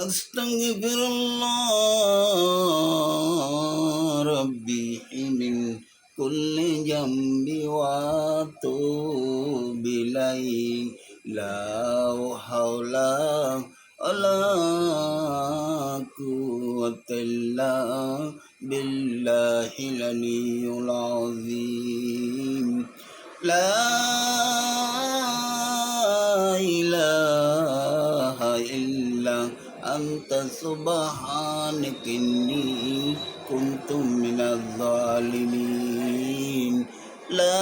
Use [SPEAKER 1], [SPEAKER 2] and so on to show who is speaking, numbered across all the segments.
[SPEAKER 1] আস্তাগফিরুল্লাহ রাব্বি মিন কুল্লি জামবি ওয়া আতুবু ইলাইহি লা হাওলা ওয়ালা কুওয়াতা ইল্লা বিল্লাহিল আলিয়্যিল আযীম লা ইলাহা ইল্লা আনতা সুবহানাকা ইন্নী কুনতু মিনাজ জালিমিন লা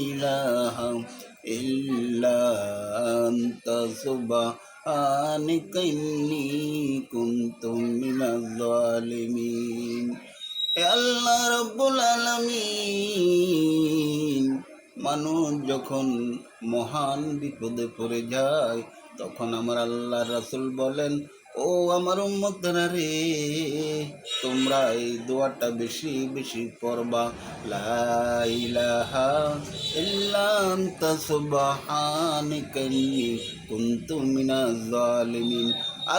[SPEAKER 1] ইলাহা ইল্লা আনতা সুবহানাকা ইন্নী কুনতু মিনাজ জালিমিন। হে আল্লাহ রব্বুল আলামিন, মানুষ যখন মহান বিপদে পড়ে যায় তখন আমার আল্লাহ রাসূল বলেন, ও আমার উম্মতরা রে, তোমরা এই দোয়াটা বেশি বেশি পড়বা, লা ইলাহা ইল্লা আনতা সুবহানাকা ইন্নী কুনতু মিনাজ জালিমিন।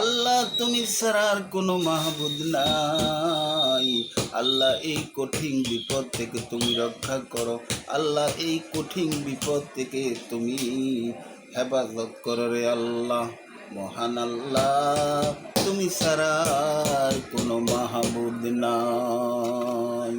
[SPEAKER 1] আল্লাহ তুমি ছাড়া আর কোনো মাহবুদ নাই। আল্লাহ এই কঠিন বিপদ থেকে তুমি রক্ষা করো। আল্লাহ এই কঠিন বিপদ থেকে তুমি হেফাজত করো রে আল্লাহ। মহান আল্লাহ, তুমি ছাড়া আর কোনো মাহবুদ নাই।